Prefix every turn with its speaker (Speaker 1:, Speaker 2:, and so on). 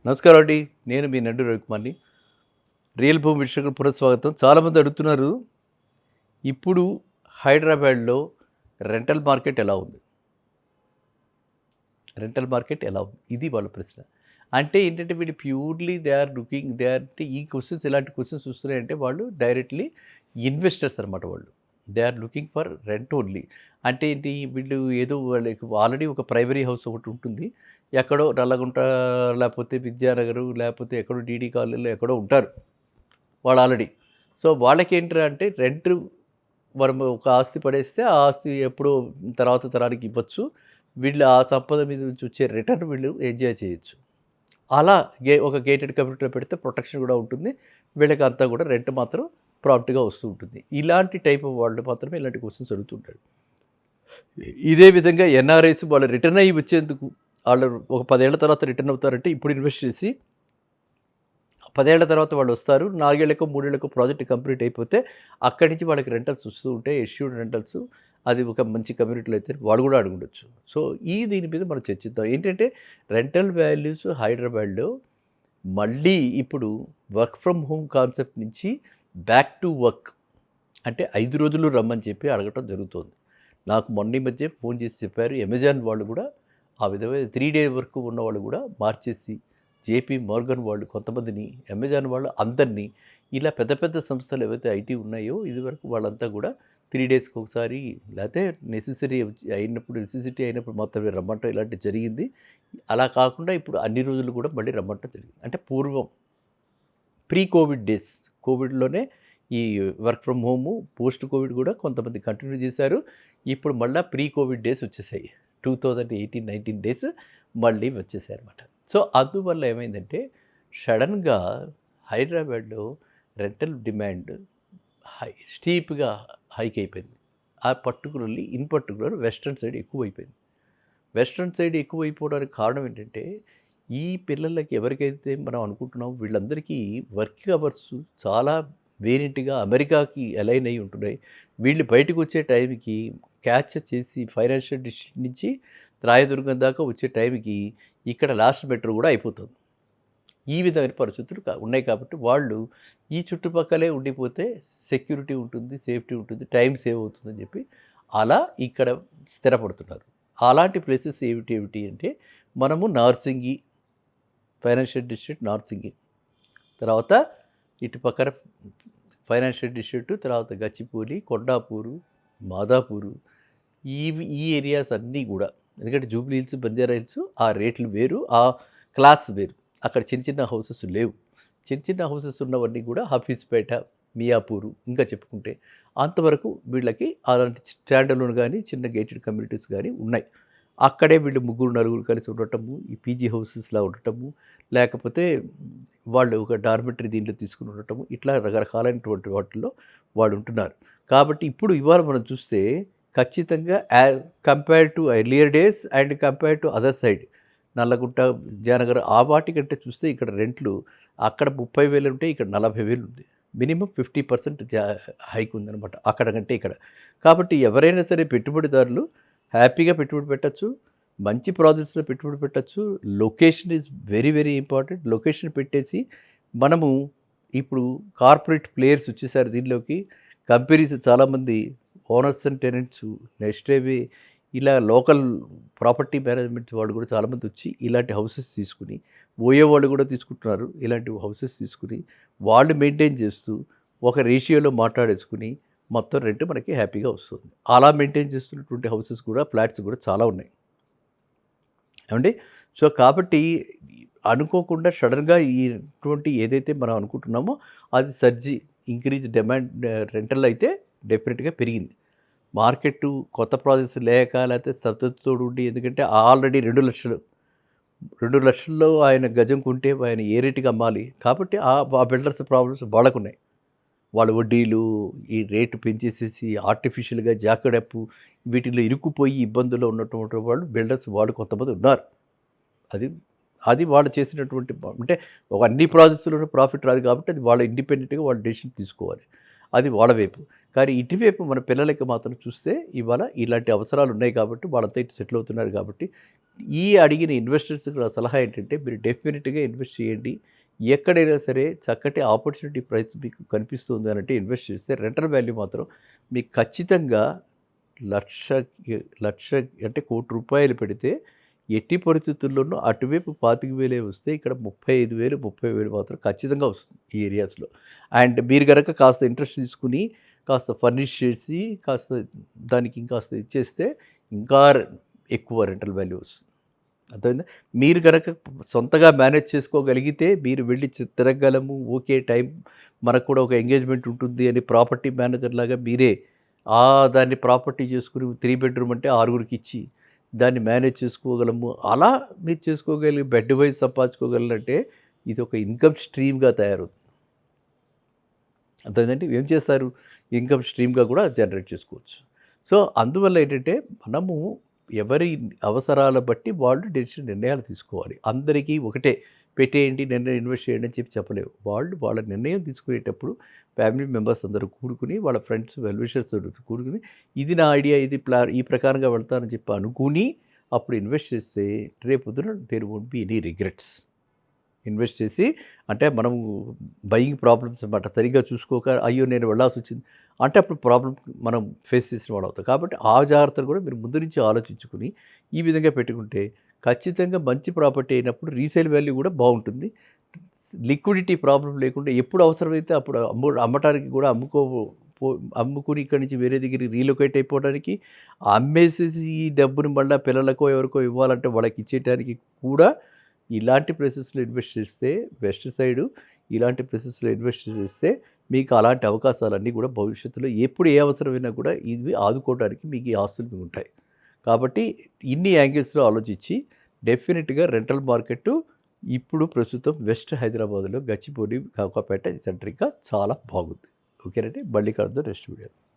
Speaker 1: నమస్కారం అండి. నేను మీ నడ్డు రవికుమార్ని. రియల్ భూమి వీక్షకులకు పునఃస్వాగతం. చాలామంది అడుగుతున్నారు, ఇప్పుడు హైదరాబాద్‌లో రెంటల్ మార్కెట్ ఎలా ఉంది? రెంటల్ మార్కెట్ ఎలా ఉంది? ఇది వాళ్ళ ప్రశ్న. అంటే ఏంటంటే వీళ్ళు purely they are looking they are అంటే ఈ క్వెషన్స్ ఇలాంటి క్వెషన్స్ వస్తున్నాయంటే వాళ్ళు డైరెక్ట్‌లీ ఇన్వెస్టర్స్ అనమాట వాళ్ళు. They are looking for rent only. అంటే ఏంటి వీళ్ళు ఏదో వాళ్ళకి ఆల్రెడీ ఒక ప్రైమరీ హౌస్ ఒకటి ఉంటుంది. ఎక్కడో నల్లగుంట లేకపోతే విద్యానగరు లేకపోతే ఎక్కడో డీడీ కాలనీలో ఎక్కడో ఉంటారు వాళ్ళు ఆల్రెడీ. సో వాళ్ళకేంట్రా అంటే రెంట్ మనం ఒక ఆస్తి పడేస్తే ఆ ఆస్తి ఎప్పుడో తర్వాత తరానికి ఇవ్వచ్చు. వీళ్ళు ఆ సంపద మీద నుంచి వచ్చే రిటర్న్ వీళ్ళు ఎంజాయ్ చేయొచ్చు. అలా ఒక గేటెడ్ కమ్యూనిటీలో పెడితే ప్రొటెక్షన్ కూడా ఉంటుంది. వీళ్ళకి అంతా కూడా రెంట్ మాత్రం ప్రాంప్ట్‌గా వస్తూ ఉంటుంది. ఇలాంటి టైప్ ఆఫ్ వాళ్ళు మాత్రమే ఇలాంటి క్వెషన్స్ అడుగుతుంటారు. ఇదే విధంగా ఎన్ఆర్ఐస్ వాళ్ళు రిటర్న్ అయ్యి వచ్చేందుకు వాళ్ళు ఒక 10 ఏళ్ల తర్వాత రిటర్న్ అవుతారంటే ఇప్పుడు ఇన్వెస్ట్ చేసి 10 ఏళ్ల తర్వాత వాళ్ళు వస్తారు. 4 ఏళ్ళకో, 3 ఏళ్ళకో ప్రాజెక్ట్ కంప్లీట్ అయిపోతే అక్కడి నుంచి వాళ్ళకి రెంటల్స్ వస్తూ ఉంటాయి. Issued rentals. అది ఒక మంచి కమ్యూనిటీలో అయితే వాళ్ళు కూడా అడుగుండొచ్చు. సో దీని మీద మనం చర్చిద్దాం. ఏంటంటే రెంటల్ వాల్యూస్ హైదరాబాద్‌లో మళ్ళీ ఇప్పుడు వర్క్ ఫ్రమ్ హోమ్ కాన్సెప్ట్ నుంచి బ్యాక్ టు వర్క్ అంటే 5 రోజులు రమ్మని చెప్పి అడగటం జరుగుతోంది. నాకు మొన్న ఈ మధ్య ఫోన్ చేసి చెప్పారు. అమెజాన్ వాళ్ళు కూడా ఆ విధమైన 3 డే వర్క్ ఉన్నవాళ్ళు కూడా మార్చేసి జేపీ మోర్గన్ వాళ్ళు కొంతమందిని, అమెజాన్ వాళ్ళు అందరినీ ఇలా పెద్ద పెద్ద సంస్థలు ఏవైతే ఐటీ ఉన్నాయో ఇదివరకు వాళ్ళంతా కూడా 3 డేస్‌కి ఒకసారి లేతే నెసెసరీ నెసెసిటీ అయినప్పుడు మాత్రమే రమ్మంటం ఇలాంటివి జరిగింది. అలా కాకుండా ఇప్పుడు అన్ని రోజులు కూడా మళ్ళీ రమ్మంటం జరిగింది. అంటే పూర్వం ప్రీ కోవిడ్ డేస్ కోవిడ్‌లోనే ఈ work from home, post Covid కూడా కొంతమంది కంటిన్యూ చేశారు. ఇప్పుడు మళ్ళా ప్రీ కోవిడ్ డేస్ వచ్చేసాయి. 2018, 19 డేస్ మళ్ళీ వచ్చేసాయన్నమాట. సో అందువల్ల ఏమైందంటే సడెన్‌గా హైదరాబాద్‌లో రెంటల్ డిమాండ్ స్టీప్‌గా హైక్ అయిపోయింది. ఆ particularly in particular western side ఎక్కువైపోయింది. వెస్టర్న్ సైడ్ ఎక్కువైపోవడానికి కారణం ఏంటంటే, ఈ పిల్లలకి ఎవరికైతే మనం అనుకుంటున్నామో వీళ్ళందరికీ వర్క్ అవర్స్ చాలా వేరియంట్‌గా అమెరికాకి అలైన్ అయ్యి ఉంటున్నాయి. వీళ్ళు బయటకొచ్చే టైంకి క్యాచ్ చేసి ఫైనాన్షియల్ డిస్ట్రిక్ట్ నుంచి రాయదుర్గం దాకా వచ్చే టైంకి ఇక్కడ లాస్ట్ మెట్రో కూడా అయిపోతుంది. ఈ విధమైన పరిస్థితులు ఉన్నాయి కాబట్టి వాళ్ళు ఈ చుట్టుపక్కలే ఉండిపోతే సెక్యూరిటీ ఉంటుంది, సేఫ్టీ ఉంటుంది, టైం సేవ్ అవుతుందని చెప్పి అలా ఇక్కడ స్థిరపడుతున్నారు. అలాంటి ప్లేసెస్ ఏమిటి అంటే మనము నార్సింగి, ఫైనాన్షియల్ డిస్ట్రిక్ట్ నార్సింగి, తర్వాత ఇటు పక్కన ఫైనాన్షియల్ డిస్ట్రిక్ట్, తర్వాత గచ్చిబౌలి, కొండాపూరు, మాదాపూరు ఈ ఏరియాస్ అన్నీ కూడా ఎందుకంటే జూబ్లీ హిల్స్, బంజారా హిల్స్ ఆ రేట్లు వేరు, ఆ క్లాస్ వేరు. అక్కడ చిన్న చిన్న హౌసెస్ లేవు. చిన్న చిన్న హౌసెస్ ఉన్నవన్నీ కూడా హఫీజ్పేట, మియాపూరు ఇంకా చెప్పుకుంటే అంతవరకు వీళ్ళకి అలాంటి స్టాండ్ అలోన్ కానీ చిన్న గేటెడ్ కమ్యూనిటీస్ కానీ ఉన్నాయి. అక్కడే వీళ్ళు ముగ్గురు నలుగురు కలిసి ఉండటము, ఈ పీజీ హౌసెస్లా ఉండటము, లేకపోతే వాళ్ళు ఒక డార్మెటరీ దీంట్లో తీసుకుని ఉండటము, ఇట్లా రకరకాలైనటువంటి వాటిల్లో వాళ్ళు ఉంటున్నారు. కాబట్టి ఇప్పుడు ఇవాళ మనం చూస్తే ఖచ్చితంగా compare to earlier days and compare to other side Nallagunta, Vizianagaram ఆ వాటికంటే చూస్తే ఇక్కడ రెంట్లు అక్కడ 30,000 ఉంటే ఇక్కడ 40,000 ఉంది. మినిమం 50% హైక్ ఉందనమాట అక్కడ కంటే ఇక్కడ. కాబట్టి ఎవరైనా సరే పెట్టుబడిదారులు హ్యాపీగా పెట్టుబడి పెట్టచ్చు. మంచి ప్రాజెక్ట్స్‌లో పెట్టుబడి పెట్టచ్చు. Location is very very important. Location పెట్టేసి మనము ఇప్పుడు కార్పొరేట్ ప్లేయర్స్ వచ్చేసారు దీనిలోకి. కంపెనీస్ చాలామంది ఓనర్స్ అండ్ టెనెంట్స్ నెక్స్ట్ అవి ఇలా లోకల్ ప్రాపర్టీ మేనేజ్మెంట్ వాళ్ళు కూడా చాలామంది వచ్చి ఇలాంటి హౌసెస్ తీసుకుని ఓయే వాళ్ళు కూడా తీసుకుంటున్నారు. ఇలాంటి హౌసెస్ తీసుకుని వాళ్ళు మెయింటైన్ చేస్తూ ఒక రేషియోలో మాట్లాడేసుకుని మొత్తం రెంట్ మనకి హ్యాపీగా వస్తుంది. అలా మెయింటైన్ చేస్తున్నటువంటి హౌసెస్ కూడా ఫ్లాట్స్ కూడా చాలా ఉన్నాయి ఏమండి. సో కాబట్టి అనుకోకుండా సడన్గా ఇటువంటి ఏదైతే మనం అనుకుంటున్నామో అది ఇంక్రీజ్ డిమాండ్ రెంటల్ అయితే డెఫినెట్గా పెరిగింది. మార్కెట్టు కొత్త ప్రాజెక్ట్స్ లేకపోతే సతతుతోడు ఉండి ఎందుకంటే ఆల్రెడీ 2,00,000లో ఆయన గజం కొంటే ఆయన ఏ రేటుకి అమ్మాలి. కాబట్టి ఆ బిల్డర్స్ ప్రాబ్లమ్స్ వాళ్ళకున్నాయి. వాళ్ళ వడ్డీలు ఈ రేటు పెంచేసేసి ఆర్టిఫిషియల్గా జాకడప్పు వీటిలో ఇరుక్కుపోయి ఇబ్బందుల్లో ఉన్నటువంటి వాళ్ళు బిల్డర్స్ వాళ్ళు కొంతమంది ఉన్నారు. అది వాళ్ళు చేసినటువంటి అంటే అన్ని ప్రాజెక్ట్స్లోనూ ప్రాఫిట్ రాదు కాబట్టి అది వాళ్ళు ఇండిపెండెంట్గా వాళ్ళు డెసిషన్ తీసుకోవాలి. అది వాళ్ళ వైపు. కానీ ఇటువైపు మన పిల్లలకి మాత్రం చూస్తే ఇవాళ ఇలాంటి అవసరాలు ఉన్నాయి కాబట్టి వాళ్ళంతా ఇటు సెటిల్ అవుతున్నారు కాబట్టి ఈ అడిగిన ఇన్వెస్టర్స్‌కి నా సలహా ఏంటంటే మీరు డెఫినిట్‌గా ఇన్వెస్ట్ చేయండి. ఎక్కడైనా సరే చక్కటి ఆపర్చునిటీ ప్రైస్ మీకు కనిపిస్తుంది అనంటే ఇన్వెస్ట్ చేస్తే రెంటల్ వాల్యూ మాత్రం మీకు ఖచ్చితంగా లక్షకి లక్ష అంటే ₹1,00,00,000 పెడితే ఎట్టి పరిస్థితుల్లోనూ అటువైపు 25,000 వస్తే ఇక్కడ 35,000, 30,000 మాత్రం ఖచ్చితంగా వస్తుంది ఈ ఏరియాస్‌లో. అండ్ మీరు గనక కాస్త ఇంట్రెస్ట్ తీసుకొని కాస్త ఫర్నిష్ చేసి కాస్త దానికి ఇంకాస్త ఇచ్చేస్తే ఇంకా ఎక్కువ రెంటల్ వాల్యూ వస్తుంది. అర్థమైందా? మీరు గనక సొంతగా మేనేజ్ చేసుకోగలిగితే మీరు వెళ్ళి తిరగగలము. ఓకే. టైం మనకు కూడా ఒక ఎంగేజ్‌మెంట్ ఉంటుంది అని ప్రాపర్టీ మేనేజర్ లాగా మీరే దాన్ని ప్రాపర్టీ చేసుకొని 3 బెడ్‌రూమ్ అంటే ఆరుగురికిచ్చి దాన్ని మేనేజ్ చేసుకోగలము. అలా మీరు చేసుకోగలిగి బెడ్ వైస్ సంపాదించుకోగలరంటే ఇది ఒక ఇన్‌కమ్ స్ట్రీమ్‌గా తయారవుతుంది. అర్థమైందండి? ఏం చేస్తారు? ఇన్‌కమ్ స్ట్రీమ్‌గా కూడా జనరేట్ చేసుకోవచ్చు. సో, అందువల్ల ఏంటంటే మనము ఎవరి అవసరాల బట్టి వాళ్ళు నిర్ణయాలు తీసుకోవాలి. అందరికీ ఒకటే పెట్టేయండి, ఇన్వెస్ట్ చేయండి అని చెప్పలేవు. వాళ్ళు వాళ్ళ నిర్ణయం తీసుకునేటప్పుడు ఫ్యామిలీ మెంబర్స్ అందరూ కూడుకొని, వాళ్ళ ఫ్రెండ్స్, వెల్ విషర్స్‌తోటి కూడుకొని ఇది నా ఐడియా, ఇది ఈ ప్రకారంగా వెళ్తానని చెప్పి అనుకుని అప్పుడు ఇన్వెస్ట్ చేస్తే రేపొద్దున there won't be any regrets. Invest చేసి అంటే మనము బయింగ్ ప్రాబ్లమ్స్ అనమాట. సరిగ్గా చూసుకోక అయ్యో! నేను వెళ్ళాల్సొచ్చింది. అంటే అప్పుడు ప్రాబ్లమ్ మనం ఫేస్ చేసిన వాళ్ళవుతాం. కాబట్టి ఆ జాగ్రత్తలు కూడా మీరు ముందు నుంచి ఆలోచించుకొని ఈ విధంగా పెట్టుకుంటే ఖచ్చితంగా మంచి ప్రాపర్టీ అయినప్పుడు రీసేల్ వాల్యూ కూడా బావుంటుంది. లిక్విడిటీ ప్రాబ్లమ్ లేకుండా ఎప్పుడు అవసరమైతే అప్పుడు అమ్మటానికి కూడా అమ్ముకుని ఇక్కడి నుంచి వేరే దగ్గరికి రీలొకేట్ అయిపోవడానికి, అమ్మేసేసి ఈ డబ్బుని మళ్ళా పిల్లలకో ఎవరికో ఇవ్వాలంటే వాళ్ళకి ఇచ్చేయడానికి కూడా ఇలాంటి ప్లేసెస్‌లో ఇన్వెస్ట్ చేస్తే వెస్ట్ సైడు ఇలాంటి ప్లేసెస్‌లో ఇన్వెస్ట్ చేస్తే మీకు అలాంటి అవకాశాలన్నీ కూడా భవిష్యత్తులో ఎప్పుడు ఏ అవసరమైనా కూడా ఇవి ఆదుకోవడానికి మీకు ఈ ఆస్తులు మీకుంటాయి. కాబట్టి ఇన్ని యాంగిల్స్‌లో ఆలోచించి డెఫినిట్‌గా రెంటల్ మార్కెట్టు ఇప్పుడు ప్రస్తుతం వెస్ట్ హైదరాబాద్‌లో గచ్చిబౌలి, కాకాపేట సెంట్రిక్‌గా చాలా బాగుంది. ఓకేనండి. మళ్ళీ కలుద్దాం నెక్స్ట్ వీడియోలో.